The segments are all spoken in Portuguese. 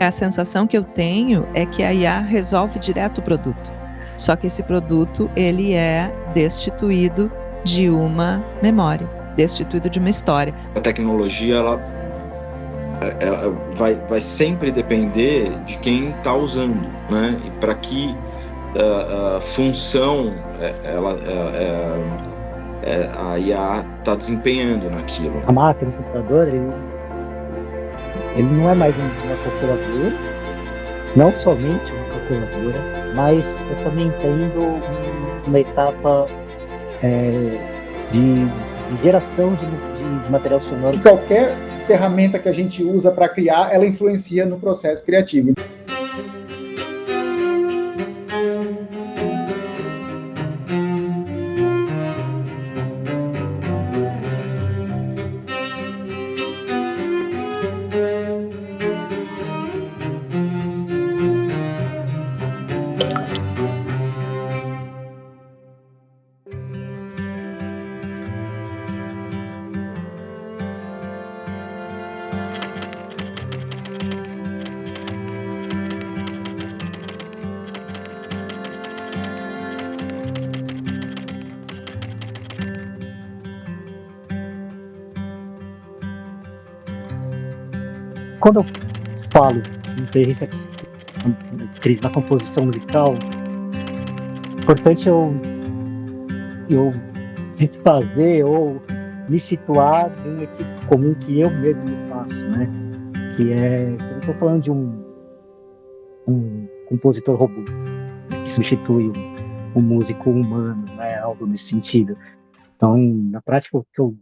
a sensação que eu tenho é que a IA resolve direto o produto. Só que esse produto, ele é destituído de uma memória, destituído de uma história. A tecnologia, ela vai sempre depender de quem está usando, né? E para que função a IA está desempenhando naquilo. A máquina, o computador, ele não é mais uma calculadora, não somente uma calculadora, mas eu também entendo uma etapa de geração de material sonoro. Que qualquer ferramenta que a gente usa para criar, ela influencia no processo criativo. Quando eu falo em inteligência na composição musical, é importante eu desfazer ou me situar de um equívoco comum que eu mesmo faço, né? Que é, eu estou falando de um compositor robô que substitui um músico humano, né? Algo nesse sentido. Então, na prática, o que eu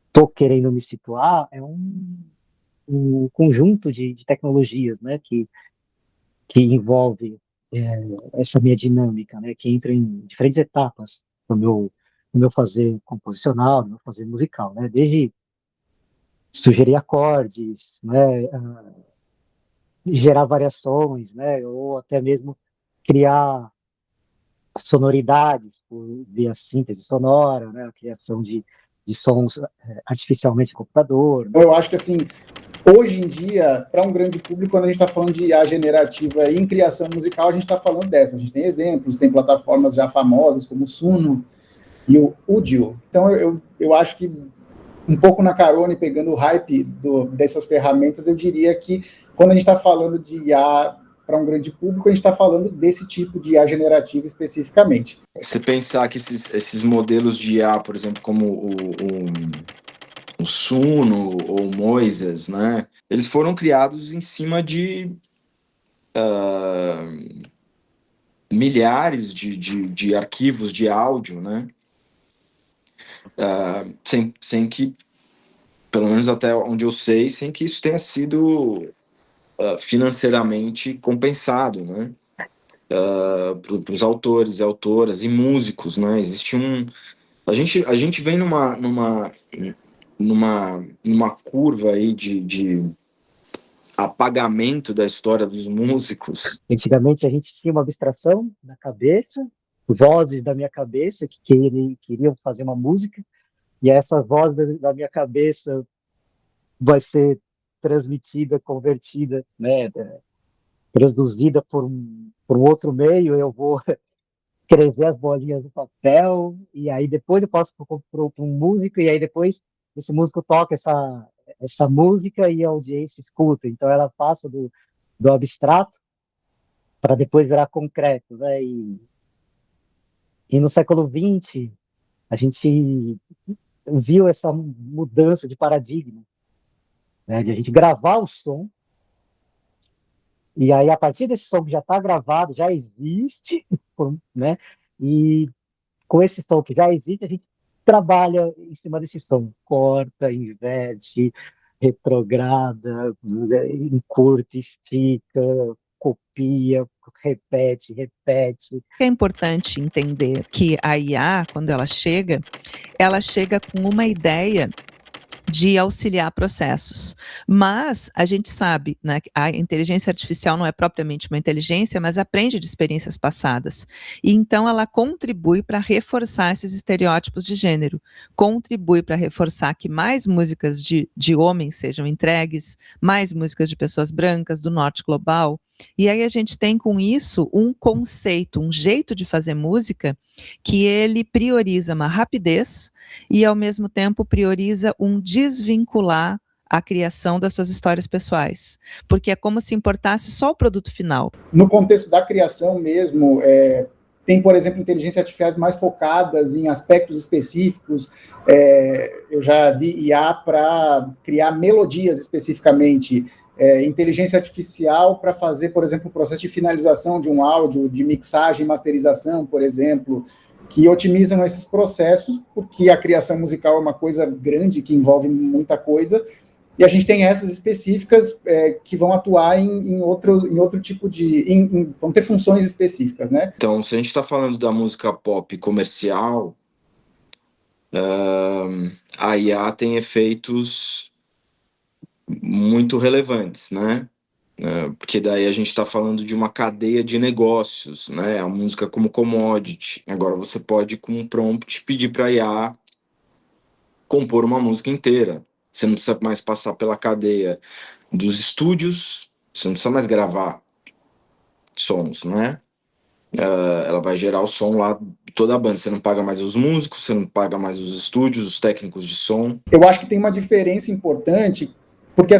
estou querendo me situar é um conjunto de tecnologias, né, que envolve essa minha dinâmica, né, que entra em diferentes etapas no meu fazer composicional, no meu fazer musical, né, desde sugerir acordes, né, gerar variações, né, ou até mesmo criar sonoridades via síntese sonora, né, a criação de sons artificialmente no computador. Eu acho que, assim, hoje em dia, para um grande público, quando a gente está falando de IA generativa em criação musical, a gente está falando dessa. A gente tem exemplos, tem plataformas já famosas como o Suno e o Udio. Então, eu acho que, um pouco na carona e pegando o hype dessas ferramentas, eu diria que, quando a gente está falando de IA para um grande público, a gente está falando desse tipo de IA generativa especificamente. Se pensar que esses modelos de IA, por exemplo, como o Suno ou o Moisés, né, eles foram criados em cima de milhares de arquivos de áudio, né, sem que, pelo menos até onde eu sei, sem que isso tenha sido financeiramente compensado, né, para os autores e autoras e músicos, né, existe a gente vem numa curva aí de apagamento da história dos músicos. Antigamente a gente tinha uma abstração na cabeça, vozes da minha cabeça que queriam fazer uma música, e essa voz da minha cabeça vai ser transmitida, convertida, né, traduzida por um outro meio. Eu vou escrever as bolinhas no papel, e aí depois eu passo para um músico, e aí depois esse músico toca essa música e a audiência escuta. Então ela passa do abstrato para depois virar concreto, né? E no século XX a gente viu essa mudança de paradigma, né? De a gente gravar o som, e aí a partir desse som que já está gravado, já existe, né? E com esse som que já existe, a gente trabalha em cima desse som, corta, inverte, retrograda, encurta, estica, copia, repete. É importante entender que a IA, quando ela chega com uma ideia de auxiliar processos. Mas a gente sabe, né, que a inteligência artificial não é propriamente uma inteligência, mas aprende de experiências passadas. E então ela contribui para reforçar esses estereótipos de gênero, contribui para reforçar que mais músicas de homens sejam entregues, mais músicas de pessoas brancas, do norte global. E aí a gente tem com isso um conceito, um jeito de fazer música que ele prioriza uma rapidez e ao mesmo tempo prioriza um desvincular a criação das suas histórias pessoais, porque é como se importasse só o produto final. No contexto da criação mesmo, tem, por exemplo, inteligências artificiais mais focadas em aspectos específicos. Eu já vi IA para criar melodias especificamente, inteligência artificial para fazer, por exemplo, o processo de finalização de um áudio, de mixagem e masterização, por exemplo, que otimizam esses processos, porque a criação musical é uma coisa grande, que envolve muita coisa, e a gente tem essas específicas que vão atuar em outro tipo de... vão ter funções específicas, né? Então, se a gente está falando da música pop comercial, a IA tem efeitos muito relevantes, né? Porque daí a gente está falando de uma cadeia de negócios, né? A música como commodity. Agora você pode, com um prompt, pedir para a IA compor uma música inteira. Você não precisa mais passar pela cadeia dos estúdios, você não precisa mais gravar sons, né? Ela vai gerar o som lá, toda a banda. Você não paga mais os músicos, você não paga mais os estúdios, os técnicos de som. Eu acho que tem uma diferença importante, porque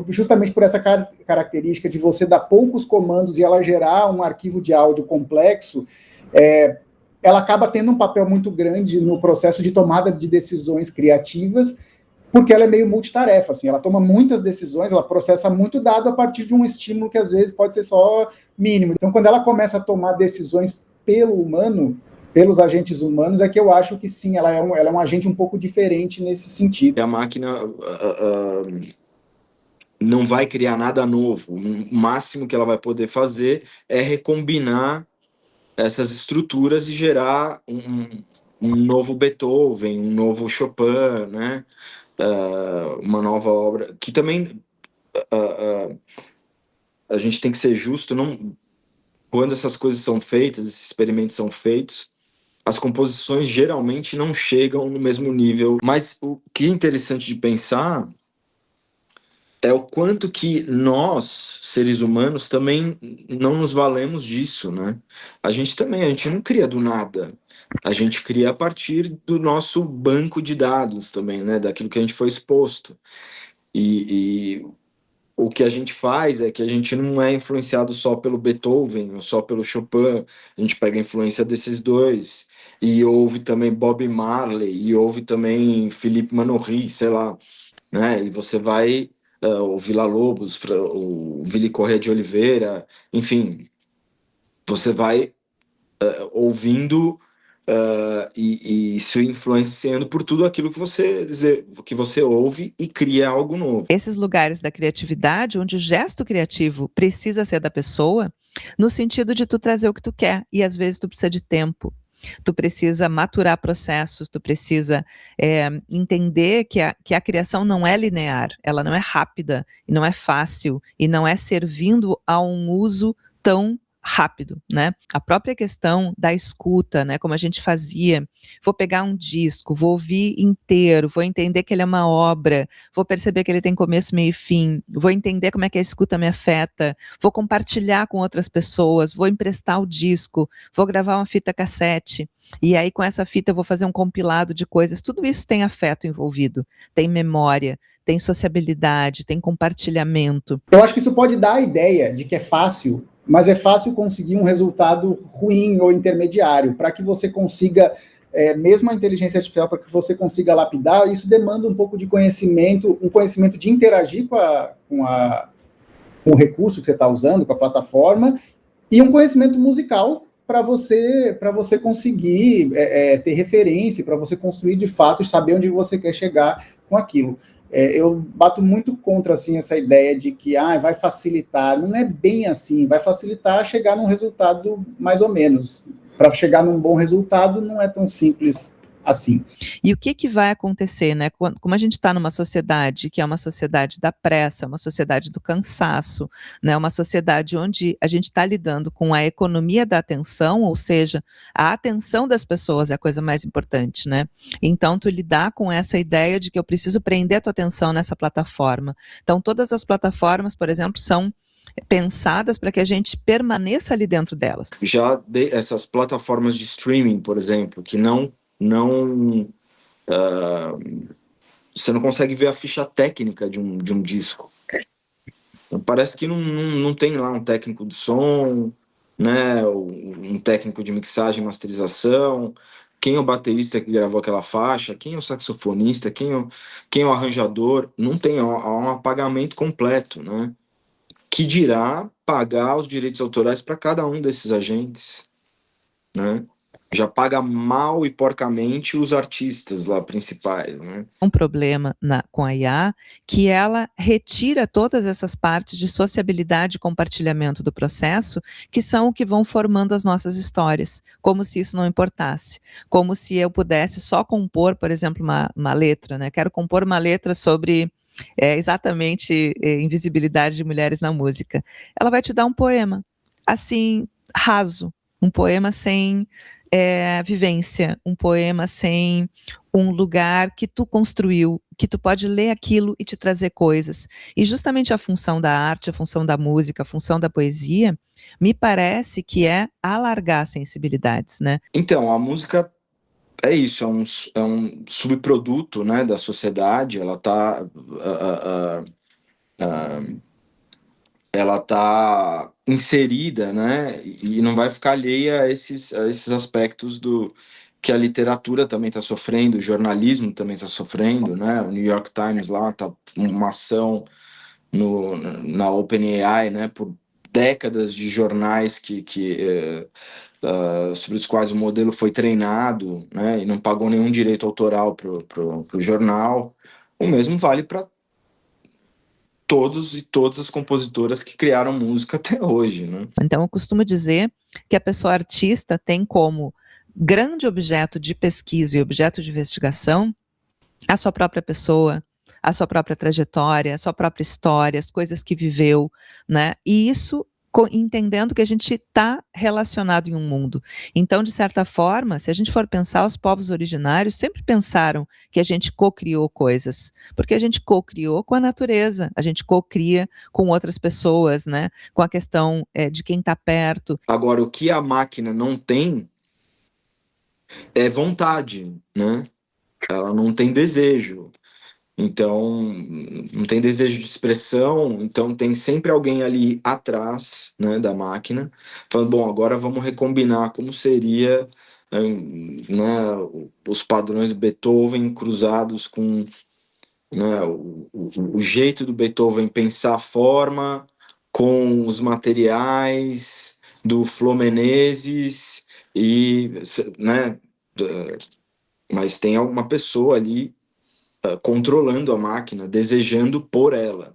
justamente por essa característica de você dar poucos comandos e ela gerar um arquivo de áudio complexo, ela acaba tendo um papel muito grande no processo de tomada de decisões criativas, porque ela é meio multitarefa, assim, ela toma muitas decisões, ela processa muito dado a partir de um estímulo que às vezes pode ser só mínimo. Então, quando ela começa a tomar decisões pelos agentes humanos, é que eu acho que sim, ela é um agente um pouco diferente nesse sentido. A máquina não vai criar nada novo. O máximo que ela vai poder fazer é recombinar essas estruturas e gerar um novo Beethoven, um novo Chopin, né? Uma nova obra, que também a gente tem que ser justo, quando essas coisas são feitas, esses experimentos são feitos, as composições geralmente não chegam no mesmo nível, mas o que é interessante de pensar é o quanto que nós, seres humanos, também não nos valemos disso, né? A gente não cria do nada. A gente cria a partir do nosso banco de dados também, né? Daquilo que a gente foi exposto. E o que a gente faz é que a gente não é influenciado só pelo Beethoven ou só pelo Chopin. A gente pega a influência desses dois. E ouve também Bob Marley, e ouve também Philippe Manoury, sei lá, né? E você vai... o Villa-Lobos, o Vili Corrêa de Oliveira, enfim, você vai ouvindo e se influenciando por tudo aquilo que você ouve e cria algo novo. Esses lugares da criatividade, onde o gesto criativo precisa ser da pessoa, no sentido de tu trazer o que tu quer, e às vezes tu precisa de tempo. Tu precisa maturar processos, tu precisa entender que a criação não é linear, ela não é rápida, e não é fácil, e não é servindo a um uso tão rápido, né? A própria questão da escuta, né? Como a gente fazia, vou pegar um disco, vou ouvir inteiro, vou entender que ele é uma obra, vou perceber que ele tem começo, meio e fim, vou entender como é que a escuta me afeta, vou compartilhar com outras pessoas, vou emprestar o disco, vou gravar uma fita cassete, e aí com essa fita eu vou fazer um compilado de coisas. Tudo isso tem afeto envolvido, tem memória, tem sociabilidade, tem compartilhamento. Eu acho que isso pode dar a ideia de que é fácil, mas é fácil conseguir um resultado ruim ou intermediário. Para que você consiga, mesmo a inteligência artificial, para que você consiga lapidar, isso demanda um pouco de conhecimento, um conhecimento de interagir com o recurso que você está usando, com a plataforma, e um conhecimento musical para você conseguir ter referência, para você construir de fato e saber onde você quer chegar com aquilo. Eu bato muito contra assim, essa ideia de que vai facilitar. Não é bem assim, vai facilitar chegar num resultado mais ou menos. Para chegar num bom resultado não é tão simples assim. E o que vai acontecer, né? Como a gente está numa sociedade que é uma sociedade da pressa, uma sociedade do cansaço, né? Uma sociedade onde a gente está lidando com a economia da atenção, ou seja, a atenção das pessoas é a coisa mais importante, né? Então, tu lidar com essa ideia de que eu preciso prender a tua atenção nessa plataforma. Então, todas as plataformas, por exemplo, são pensadas para que a gente permaneça ali dentro delas. Essas plataformas de streaming, por exemplo, que você não consegue ver a ficha técnica de um disco. Então, parece que não tem lá um técnico de som, né, um técnico de mixagem e masterização, quem é o baterista que gravou aquela faixa, quem é o saxofonista, quem é o arranjador. Não tem, há um apagamento completo, né? Que dirá pagar os direitos autorais para cada um desses agentes, né? Já paga mal e porcamente os artistas lá principais, né? Um problema com a IA que ela retira todas essas partes de sociabilidade e compartilhamento do processo, que são o que vão formando as nossas histórias, como se isso não importasse, como se eu pudesse só compor, por exemplo, uma letra, né? Quero compor uma letra sobre exatamente invisibilidade de mulheres na música. Ela vai te dar um poema, assim, raso, um poema sem vivência, um poema sem um lugar que tu construiu, que tu pode ler aquilo e te trazer coisas. E justamente a função da arte, a função da música, a função da poesia, me parece que é alargar sensibilidades, né? Então, a música é isso, é um subproduto, né, da sociedade. Ela tá inserida, né, e não vai ficar alheia a esses aspectos que a literatura também está sofrendo, o jornalismo também está sofrendo, né? O New York Times lá tá uma ação na OpenAI, né, por décadas de jornais sobre os quais o modelo foi treinado, né, e não pagou nenhum direito autoral pro jornal. O mesmo vale para todos e todas as compositoras que criaram música até hoje, né? Então, eu costumo dizer que a pessoa artista tem como grande objeto de pesquisa e objeto de investigação a sua própria pessoa, a sua própria trajetória, a sua própria história, as coisas que viveu, né? E isso entendendo que a gente está relacionado em um mundo. Então, de certa forma, se a gente for pensar, os povos originários sempre pensaram que a gente co-criou coisas, porque a gente co-criou com a natureza, a gente co-cria com outras pessoas, né? Com a questão de quem está perto. Agora, o que a máquina não tem é vontade, né? Ela não tem desejo. Então, não tem desejo de expressão, então tem sempre alguém ali atrás, né, da máquina, falando, bom, agora vamos recombinar como seria, né, os padrões de Beethoven cruzados com, né, o jeito do Beethoven pensar a forma, com os materiais do Flor Menezes, né, mas tem alguma pessoa ali controlando a máquina, desejando por ela.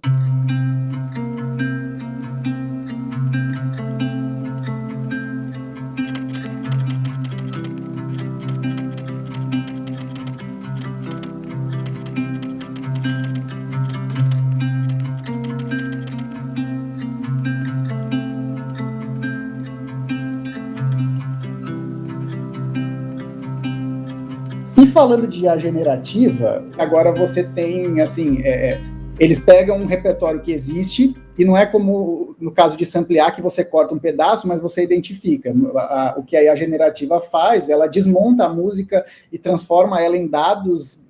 E falando de IA generativa, agora você tem, assim, eles pegam um repertório que existe, e não é como no caso de samplear, que você corta um pedaço, mas você identifica. O que a IA generativa faz, ela desmonta a música e transforma ela em dados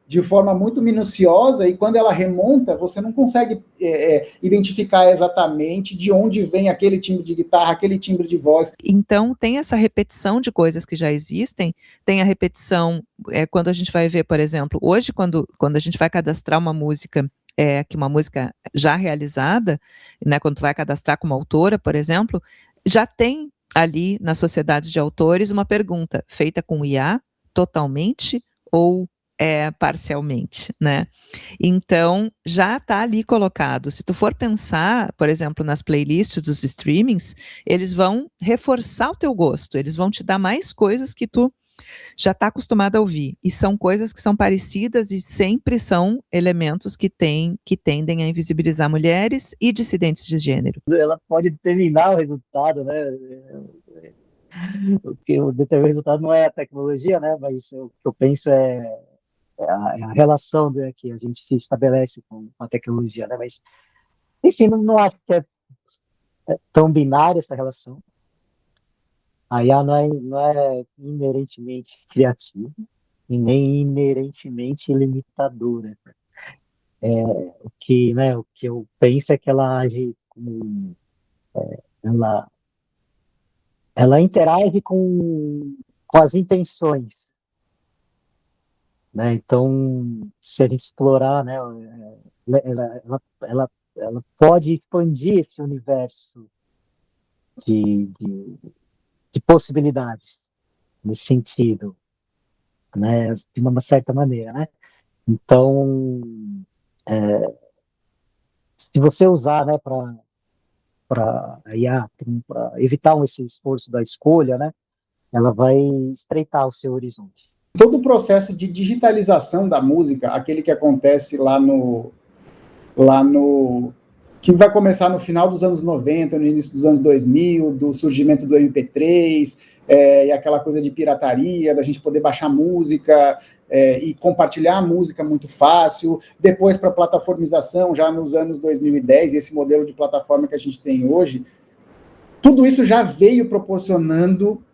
de forma muito minuciosa, e quando ela remonta, você não consegue identificar exatamente de onde vem aquele timbre de guitarra, aquele timbre de voz. Então, tem essa repetição de coisas que já existem, tem a repetição, quando a gente vai ver, por exemplo, hoje, quando a gente vai cadastrar uma música, que uma música já realizada, né, quando tu vai cadastrar como autora, por exemplo, já tem ali, na sociedade de autores, uma pergunta feita com IA, totalmente, ou parcialmente, né? Então, já está ali colocado. Se tu for pensar, por exemplo, nas playlists dos streamings, eles vão reforçar o teu gosto, eles vão te dar mais coisas que tu já está acostumada a ouvir, e são coisas que são parecidas e sempre são elementos que tendem a invisibilizar mulheres e dissidentes de gênero. Ela pode determinar o resultado, né? O que determina o resultado não é a tecnologia, né? Mas o que eu penso é a relação, né, que a gente estabelece com a tecnologia, né? Mas, enfim, não acho que é tão binária essa relação. A IA não é inerentemente criativa e nem inerentemente limitadora. O que eu penso é que ela age ela, ela interage com as intenções, né? Então, se a gente explorar, né, ela pode expandir esse universo de, de, de possibilidades nesse sentido, né? De uma certa maneira, né? Então, se você usar, né, para IA, para evitar esse esforço da escolha, né, ela vai estreitar o seu horizonte. Todo o processo de digitalização da música, aquele que acontece lá no que vai começar no final dos anos 90, no início dos anos 2000, do surgimento do MP3, e aquela coisa de pirataria, da gente poder baixar música e compartilhar a música muito fácil, depois para a plataformização, já nos anos 2010, esse modelo de plataforma que a gente tem hoje, tudo isso já veio proporcionando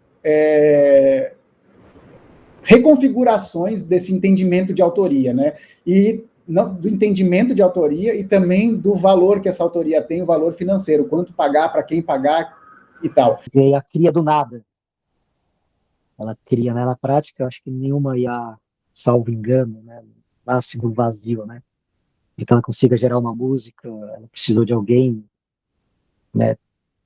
reconfigurações desse entendimento de autoria, né? E do entendimento de autoria e também do valor que essa autoria tem, o valor financeiro, quanto pagar, para quem pagar e tal. E ela cria do nada. Ela cria, né? Na prática, eu acho que nenhuma IA, salvo engano, né? Nasce do vazio, né? De que ela consiga gerar uma música, ela precisou de alguém, né?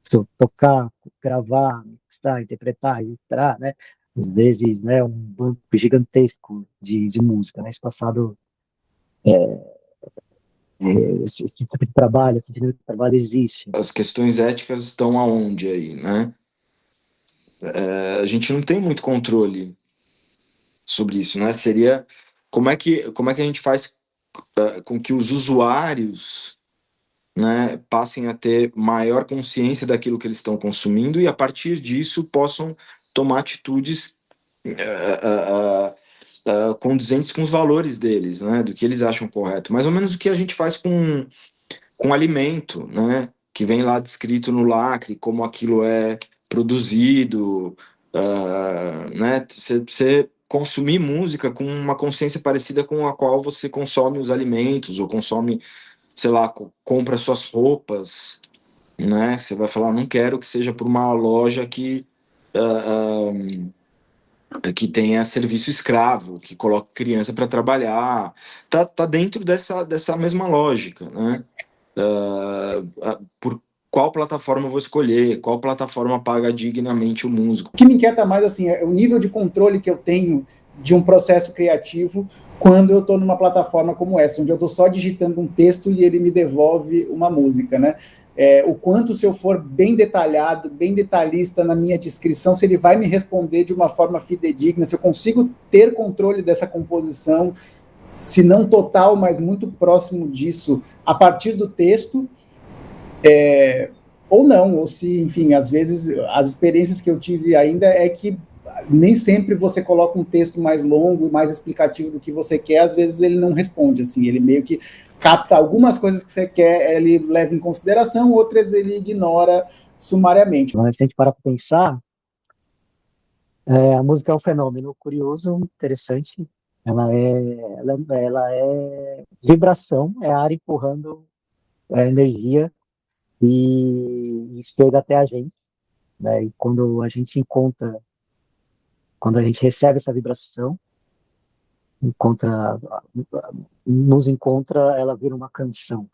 Precisou tocar, gravar, mixar, interpretar, registrar, né? Às vezes, né? Um banco gigantesco de música, né? Esse passado, esse tipo de trabalho, esse tipo de trabalho existe. As questões éticas estão aonde aí, né? A gente não tem muito controle sobre isso, né? Seria como é que a gente faz com que os usuários, né, passem a ter maior consciência daquilo que eles estão consumindo e a partir disso possam tomar atitudes condizentes com os valores deles, né, do que eles acham correto. Mais ou menos o que a gente faz com alimento, né, que vem lá descrito no lacre, como aquilo é produzido, né, você consumir música com uma consciência parecida com a qual você consome os alimentos, ou consome, sei lá, compra suas roupas, né, você vai falar, não quero que seja por uma loja que tenha serviço escravo, que coloque criança para trabalhar, tá dentro dessa mesma lógica, né? Por qual plataforma eu vou escolher, qual plataforma paga dignamente o músico. O que me inquieta mais assim é o nível de controle que eu tenho de um processo criativo quando eu estou numa plataforma como essa, onde eu estou só digitando um texto e ele me devolve uma música, né? O quanto, se eu for bem detalhado, bem detalhista na minha descrição, se ele vai me responder de uma forma fidedigna, se eu consigo ter controle dessa composição, se não total, mas muito próximo disso, a partir do texto, ou não, ou se, enfim, às vezes, as experiências que eu tive ainda é que nem sempre você coloca um texto mais longo e mais explicativo do que você quer, às vezes ele não responde, assim, ele meio que capta algumas coisas que você quer, ele leva em consideração, outras ele ignora sumariamente. Mas se a gente parar para pensar, a música é um fenômeno curioso, interessante. Ela é vibração, é ar empurrando a energia e isso chega até a gente, né? E quando a gente recebe essa vibração, nos encontra, ela vira uma canção.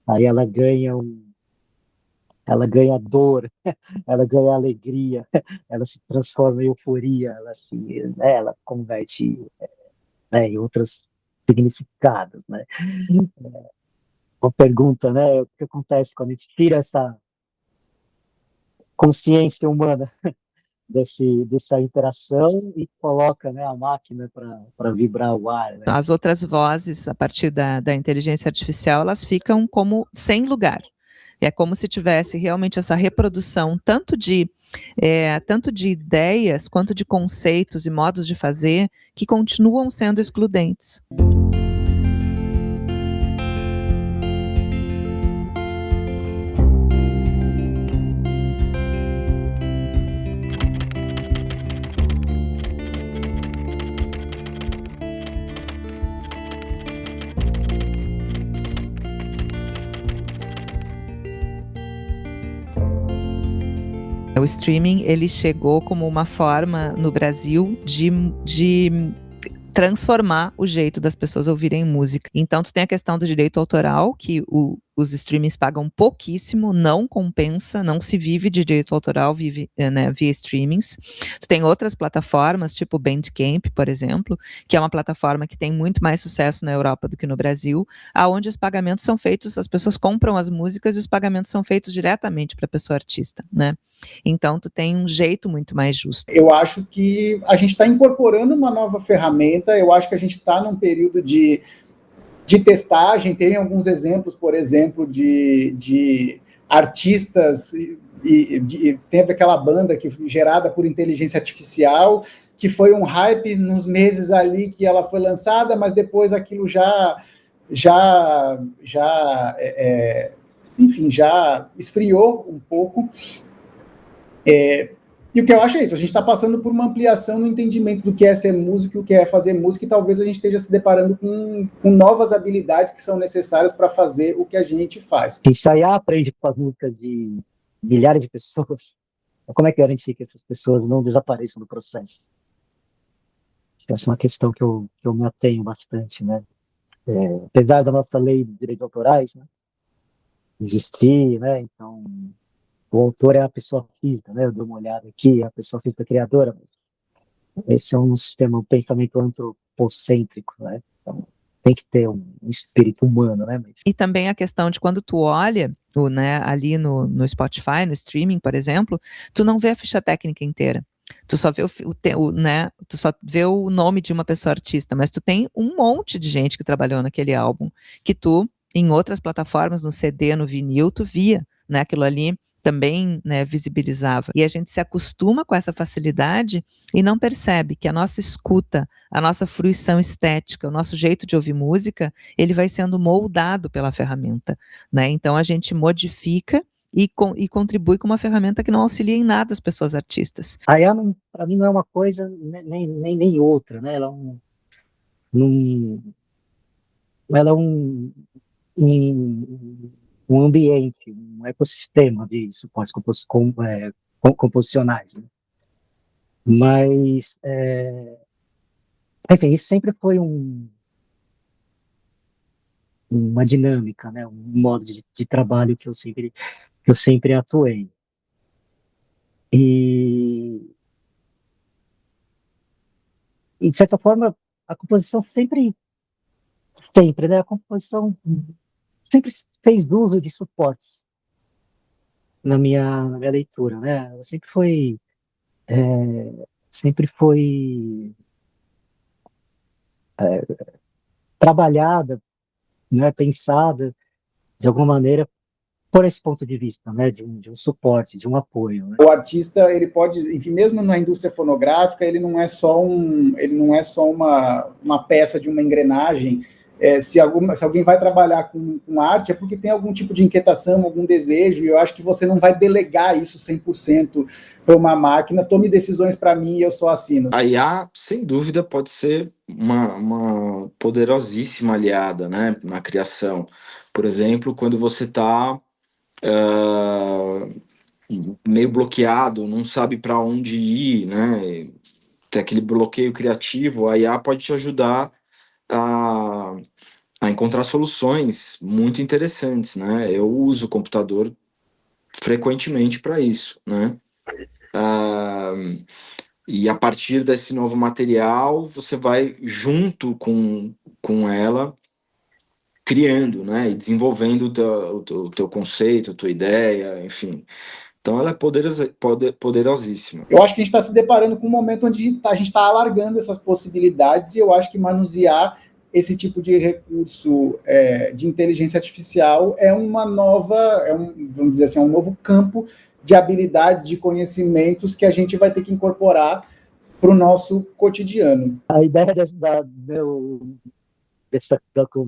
Aí ela ganha dor, ela ganha alegria, ela se transforma em euforia, ela converte, né, em outros significados, né? Uma pergunta, né? O que acontece quando a gente tira essa consciência humana dessa interação e coloca, né, a máquina para vibrar o ar, né? As outras vozes, a partir da inteligência artificial, elas ficam como sem lugar. É como se tivesse realmente essa reprodução tanto de ideias quanto de conceitos e modos de fazer que continuam sendo excludentes. O streaming, ele chegou como uma forma no Brasil de transformar o jeito das pessoas ouvirem música. Então, tu tem a questão do direito autoral, que os streamings pagam pouquíssimo, não compensa, não se vive de direito autoral, vive, né, via streamings. Tu tem outras plataformas, tipo Bandcamp, por exemplo, que é uma plataforma que tem muito mais sucesso na Europa do que no Brasil, aonde os pagamentos são feitos, as pessoas compram as músicas e os pagamentos são feitos diretamente para a pessoa artista, né? Então, tu tem um jeito muito mais justo. Eu acho que a gente está incorporando uma nova ferramenta, eu acho que a gente está num período de testagem, tem alguns exemplos, por exemplo, de artistas, teve aquela banda gerada por inteligência artificial, que foi um hype nos meses ali que ela foi lançada, mas depois aquilo enfim, já esfriou um pouco. E o que eu acho é isso, a gente está passando por uma ampliação no entendimento do que é ser músico e o que é fazer música, e talvez a gente esteja se deparando com novas habilidades que são necessárias para fazer o que a gente faz. Ensaiar aprende com as músicas de milhares de pessoas. Como é que garantir que essas pessoas não desapareçam do processo? Essa é uma questão que eu me atenho bastante, né? Apesar da nossa lei de direitos autorais, né, existir, né? Então, o autor é a pessoa física, né? Eu dou uma olhada aqui, é a pessoa física criadora, mas esse é um sistema, um pensamento antropocêntrico, né? Então, tem que ter um espírito humano, né? E também a questão de quando tu olha, né, ali no Spotify, no streaming, por exemplo, tu não vê a ficha técnica inteira. Tu só vê tu só vê o nome de uma pessoa artista, mas tu tem um monte de gente que trabalhou naquele álbum, que tu, em outras plataformas, no CD, no vinil, tu via, né, aquilo ali também, né, visibilizava. E a gente se acostuma com essa facilidade e não percebe que a nossa escuta, a nossa fruição estética, o nosso jeito de ouvir música, ele vai sendo moldado pela ferramenta, né? Então a gente modifica e contribui com uma ferramenta que não auxilia em nada as pessoas artistas. A IA, para mim, não é uma coisa nem outra, né? Ela é um ambiente, um ecossistema de suportes composicionais, né? Mas, enfim, isso sempre foi uma dinâmica, né? Um modo de trabalho que eu sempre atuei. E, de certa forma, a composição sempre, né? A composição sempre fez uso de suportes na minha leitura, né? Ela sempre foi trabalhada, né? Pensada de alguma maneira por esse ponto de vista, né? De um suporte, de um apoio, né? O artista, ele pode, enfim, mesmo na indústria fonográfica, ele não é só uma peça de uma engrenagem. Se alguém vai trabalhar com arte, é porque tem algum tipo de inquietação, algum desejo, e eu acho que você não vai delegar isso 100% para uma máquina. Tome decisões para mim e eu só assino. A IA, sem dúvida, pode ser uma poderosíssima aliada, né, na criação. Por exemplo, quando você está meio bloqueado, não sabe para onde ir, né, tem aquele bloqueio criativo, a IA pode te ajudar a encontrar soluções muito interessantes, né? Eu uso o computador frequentemente para isso, né? E a partir desse novo material, você vai junto com ela criando, né? E desenvolvendo o teu conceito, a tua ideia, enfim. Então ela é poderosíssima. Eu acho que a gente está se deparando com um momento onde a gente está alargando essas possibilidades, e eu acho que manusear esse tipo de recurso de inteligência artificial é uma nova, vamos dizer assim, um novo campo de habilidades, de conhecimentos que a gente vai ter que incorporar para o nosso cotidiano. A ideia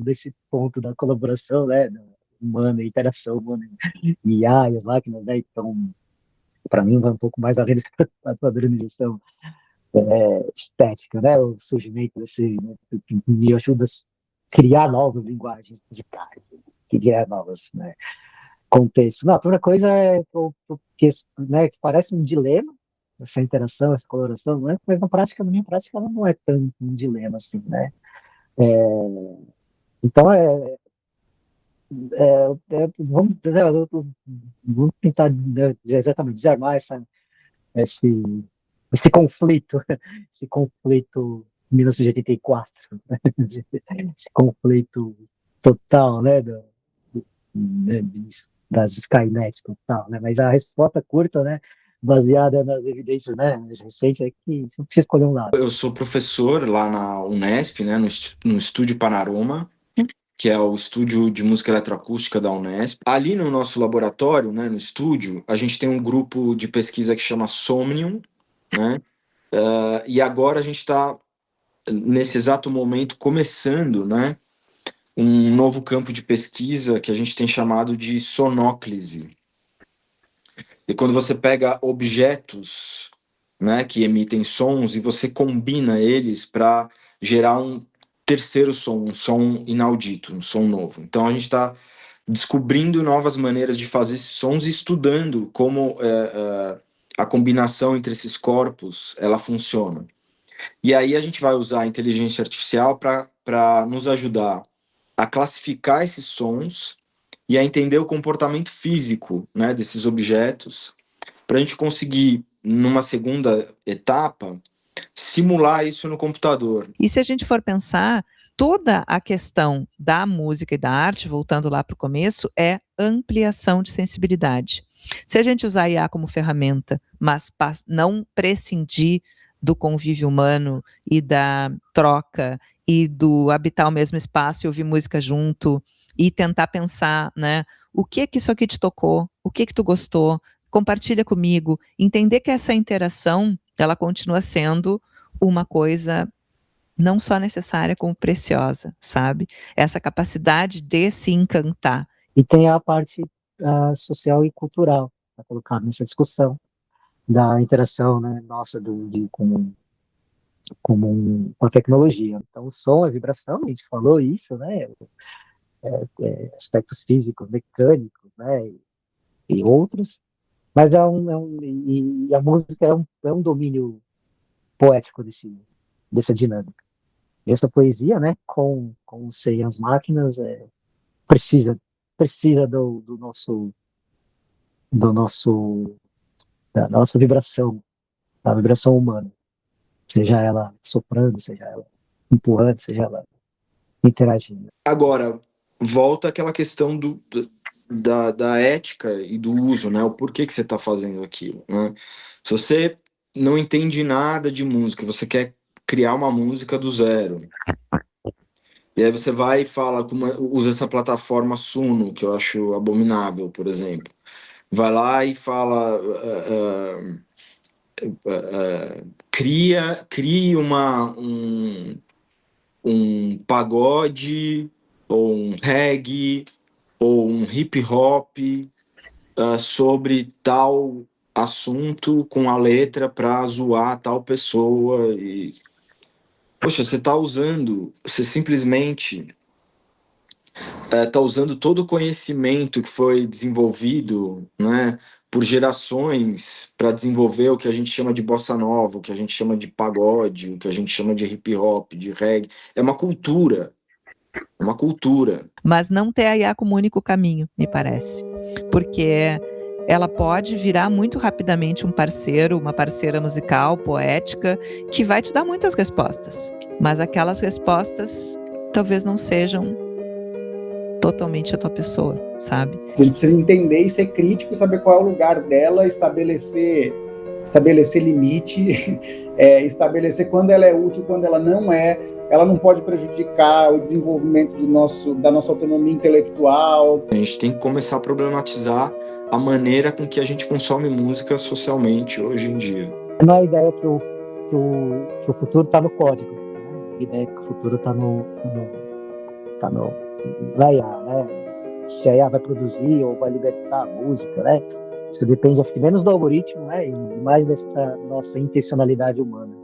desse ponto da colaboração, né, humana, interação humana e IA e as máquinas, né, então, para mim, vai um pouco mais além da padronização estética, né, o surgimento desse, né, que me ajuda a criar novas linguagens musicais, criar novas, né, contextos. Não, a primeira coisa é que, né, que parece um dilema, essa interação, essa coloração, né, mas na minha prática, ela não é tão um dilema assim, né. Então, vamos tentar, né, exatamente desarmar esse conflito, esse conflito 1984, né? Esse conflito total, né, das Skynet total, né? Mas a resposta curta, né, baseada nas evidências, né, mais recentes, é que você não precisa escolher um lado. Eu sou professor lá na Unesp, né, no Estúdio Panorama, que é o estúdio de música eletroacústica da Unesp. Ali no nosso laboratório, né, no estúdio, a gente tem um grupo de pesquisa que chama Somnium, né? E agora a gente está, nesse exato momento, começando, né, um novo campo de pesquisa que a gente tem chamado de sonóclise. E quando você pega objetos, né, que emitem sons e você combina eles para gerar um terceiro som, um som inaudito, um som novo. Então a gente está descobrindo novas maneiras de fazer esses sons e estudando como a combinação entre esses corpos ela funciona. E aí a gente vai usar a inteligência artificial para nos ajudar a classificar esses sons e a entender o comportamento físico, né, desses objetos, para a gente conseguir, numa segunda etapa, simular isso no computador. E se a gente for pensar, toda a questão da música e da arte, voltando lá para o começo, é ampliação de sensibilidade. Se a gente usar a IA como ferramenta, mas não prescindir do convívio humano e da troca e do habitar o mesmo espaço e ouvir música junto e tentar pensar, né, o que isso aqui te tocou, o que tu gostou, compartilha comigo, entender que essa interação, ela continua sendo uma coisa não só necessária, como preciosa, sabe? Essa capacidade de se encantar. E tem a parte social e cultural, para colocar nessa discussão, da interação, né, nossa com a tecnologia. Então, o som, a vibração, a gente falou isso, né, aspectos físicos, mecânicos, né, e outros, mas e a música é um domínio poético dessa dinâmica. Essa poesia, né, com as máquinas, precisa da nossa vibração, da vibração humana, seja ela soprando, seja ela empurrando, seja ela interagindo. Agora, volta aquela questão da ética e do uso, né? O porquê que você está fazendo aquilo, né? Se você não entende nada de música, você quer criar uma música do zero, e aí você vai e fala, usa essa plataforma Suno, que eu acho abominável, por exemplo. Vai lá e fala, crie um pagode, ou um reggae, ou um hip hop sobre tal assunto com a letra para zoar tal pessoa. E poxa, você simplesmente está usando todo o conhecimento que foi desenvolvido, né, por gerações para desenvolver o que a gente chama de bossa nova, o que a gente chama de pagode, o que a gente chama de hip hop, de reggae. É uma cultura. É uma cultura. Mas não ter a IA como único caminho, me parece. Porque ela pode virar muito rapidamente um parceiro, uma parceira musical, poética, que vai te dar muitas respostas. Mas aquelas respostas talvez não sejam totalmente a tua pessoa, sabe? A gente precisa entender e ser crítico, saber qual é o lugar dela, estabelecer limite, estabelecer quando ela é útil, quando ela não é. Ela não pode prejudicar o desenvolvimento da nossa autonomia intelectual. A gente tem que começar a problematizar a maneira com que a gente consome música socialmente hoje em dia. Não é a ideia que o futuro está no código, né? A ideia é que o futuro está na IA, né? Se a IA vai produzir ou vai libertar a música, né? Isso depende menos do algoritmo, né? E mais dessa nossa intencionalidade humana.